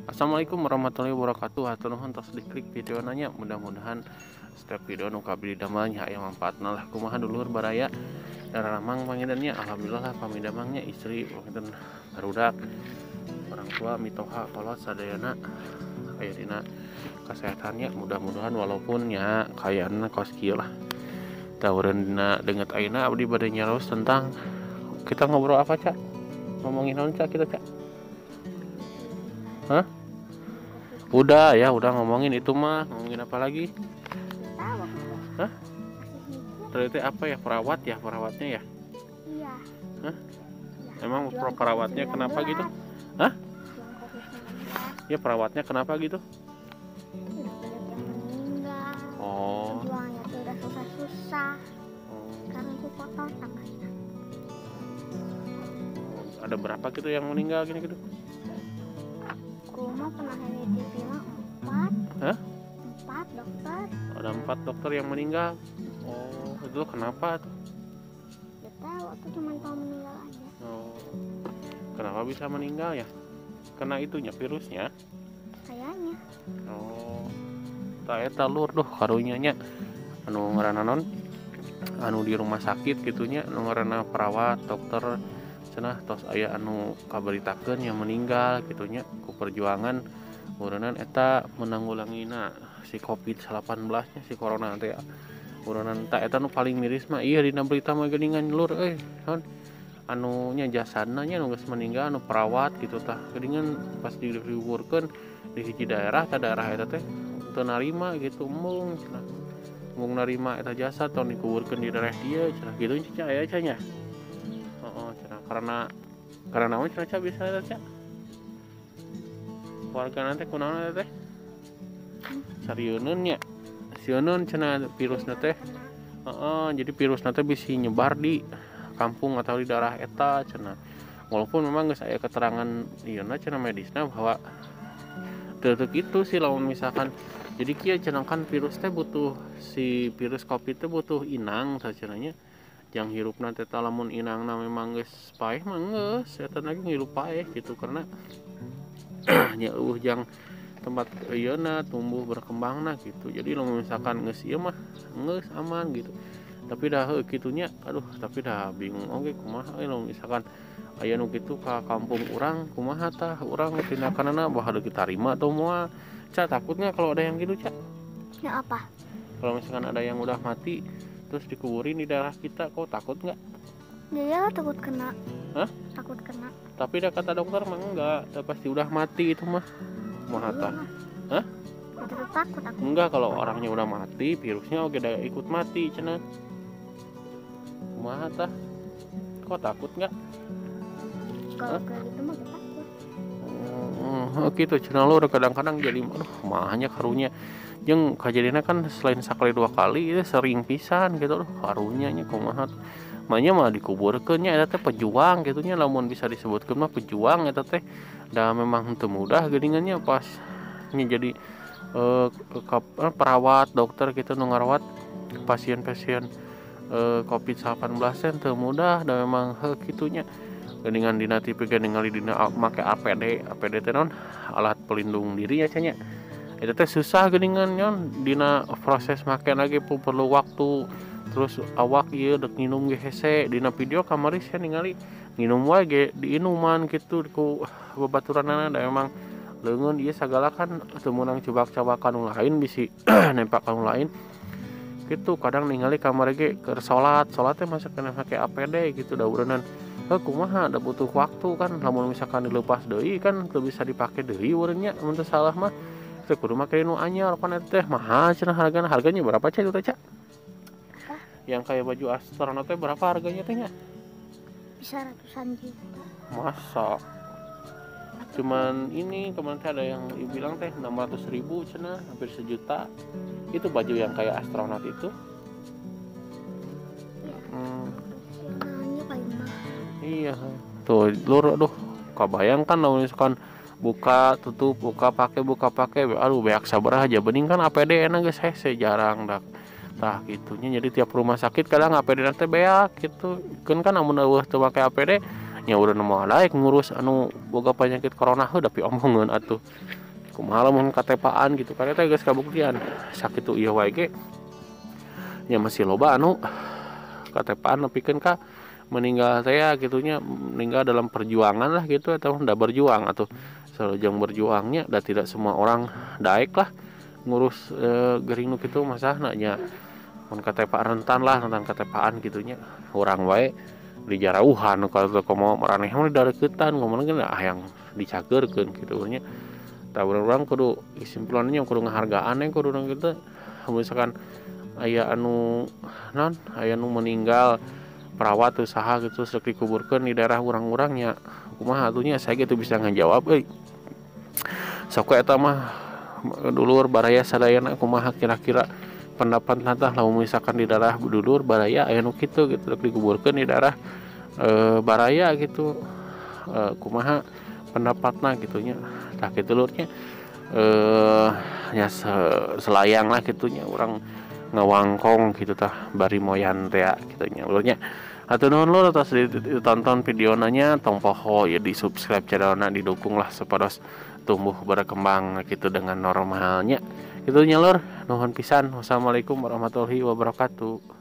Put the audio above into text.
Assalamualaikum warahmatullahi wabarakatuh. Hatur nuhun tos diklik video nanya. Mudah-mudahan setiap video nu kabeli damelnya aya manfaatna lah. Kumaha dulur baraya daramang pangidannya. Alhamdulillah lah pamidamangnya istri wonten barudak. Orang tua mitoha kolot sadayana aya dina kasehatannya. Mudah-mudahan walaupun nya kayaanna kos kieu lah. Tawureun dina deungeut ayeuna abdi bade nyaraos tentang kita ngobrol apa, Cak? Ngomongin naon, Cak, kita, Cak? Hah? Udah ngomongin itu mah. Ngomongin apa lagi? Hah? Ternyata apa ya, perawatnya ya? Iya. Hah? Emang perawatnya kenapa gitu? Hah? Ya perawatnya kenapa gitu? Udah banyak yang meninggal. Oh. Jualnya tuh udah susah-susah. Sekarang aku kotor tangannya. Ada berapa gitu yang meninggal gini gitu? Aku mah pernah lihat di TV mah 4. Hah? 4 dokter. Ada 4 dokter yang meninggal. Oh, itu kenapa tuh? Gak tahu, aku cuma tahu meninggal aja. Oh. Kenapa bisa meninggal ya? Karena itunya virusnya. Kayaknya. Oh. Tah eta lur duh karunya nya anu ngaranna naon? Anu di rumah sakit gitunya anu ngaranna perawat, dokter cenah tos aya anu kabaritakeun yang meninggal gitunya ku perjuangan ureunan eta menanggulangina si Covid-19 nya si corona teh. Ureunan eta nu paling miris mah iya dina berita mah geuningan lur naon anu nya jasadna nya nu geus meninggal anu perawat gitu tah geuningan pas dikuburkeun di hiji daerah eta teh teu narima gitu mung cenah mung narima eta jasad tong dikuburkeun di daerah dieu cenah kitu nya aya cenah. Heeh cenah karena naon cenah Ca bisa eta Ca? Warga nanti kunaon eta teh? Sarieunun nya. Sieunun cenah virusna teh. Heeh, jadi virusna teh bisa nyebar di kampung atau di daerah eta cenah. Walaupun memang geus aya keterangan ieuna cenah medisna bahwa teu kitu sih lamun misalkan jadi kieu cenah kan virus teh butuh si virus Covid teh butuh inang sacenanya. Yang hirupna teh lamun inangna memang geus paeh mah geus eta lagi ngirup paeh gitu karena nya yang tempat ieuna tumbuh berkembangna gitu. Jadi lamun misalkan geus ieu mah geus aman gitu. Tapi dah kitunya aduh tapi dah bingung oge kumaha lamun misalkan aya nu kitu ka kampung urang kumaha tah urang tindakanna baha deuk ditarima atau moal. Ca takutnya kalau ada yang gitu, Ca? Ya apa? Kalau misalkan ada yang udah mati terus dikuburin di daerah kita, kok takut nggak? Ya takut kena. Hah? Takut kena. Tapi dah kata dokter mah enggak, udah pasti udah mati itu mah. Kumaha tah? Hah? Tetap takut aku. Enggak, kalau orangnya udah mati, virusnya oke udah ikut mati cenah. Kumaha tah? Kok takut nggak? Kalau kayak gitu mah gak takut. Gitu cenah lu kadang-kadang jadi aduh mahanya karunya jeung kajadina kan selain sakali 2 kali itu sering pisan gitu loh karunya nya kumaha manya mah dikuburkeun nya eta teh pejuang gitu nya lamun bisa disebutkeun mah pejuang eta teh da memang teu mudah geuningannya pas nya jadi perawat dokter gitu nu ngarawat pasien-pasien Covid-19 teu mudah da memang kitunya geuningan dina tipe ningali dina make APD teh naon alat pelindung diri ya cenah eta teh susah geuningan nyon dina proses make lagi perlu waktu terus awak ieu dek nginum ge hese dina video kamari saya ningali nginum wae ge di inuman kitu ku babaturanna da memang leungeun ieu sagala kan teu meunang cobak-cobakan nu lain bisi nempak nu lain kitu kadang ningali kamari ge keur salat teh masa kena make APD gitu da ureunan kumaha da butuh waktu kan lamun misalkan dilepas deui kan teu bisa dipake deui urang nya mun teu salah mah teu kudu make nu anyar pan eta teh mahal cenah harganya berapa Ca itu teh Ca? Yang kayak baju astronot teh berapa harganya teh nya? Bisa ratusan juta. Masa? Cuman ini kemarin ada yang bilang teh 600.000 cenah hampir sejuta. Itu baju yang kayak astronot itu. Mahalnya paling mahal. Iya, tuh lur aduh kabayangkan lamun misalkan buka tutup buka pakai aduh beak sabar aja bening kan APD enak geus hese jarang dak tah gitunya jadi tiap rumah sakit kadang APD teh beak gitu kan amun eueuh teu make APD nya udah nemu daek ngurus anu boga penyakit corona tapi omongan atuh kumaha lamun katepaan gitu kan eta geus kabuktian sakitu ieu wae ge nya masih loba anu katepaan nepikeun ka meninggal teh gitunya meninggal dalam perjuangan lah gitu atau ndak berjuang atau selajang berjuangnya dan tidak semua orang daek lah ngurus gering nu kitu masahna nya mun katepaan rentan katepaan gitunya urang wae di jarauhan kalau komo maraneh mah didareukeutan ngomongna yang dicageurkeun kitu nya tah urang kudu kesimpulannya kudu ngahargaan kudu kitu misalkan aya anu naon aya nu meninggal perawat usaha gitu sok dikuburkeun di daerah urang-urangnya kumaha atunya saya gitu bisa ngajawab sok eta mah dulur baraya sadayana kumaha kira-kira pendapat tah lamun misalkan di daerah dulur baraya aya nu kitu gitu dikuburkeun di daerah baraya gitu kumaha pendapatna gitunya tah kitu lurnya nya selayang lah gitunya urang ngawangkong gitu tah bari moyan teh gitunya lurnya atuh nuhun lur atas ditonton videonanya tong poho ya di subscribe channelna didukung lah supados tumbuh berkembang gitu dengan normalnya gitunya lur nuhun pisan wassalamualaikum warahmatullahi wabarakatuh.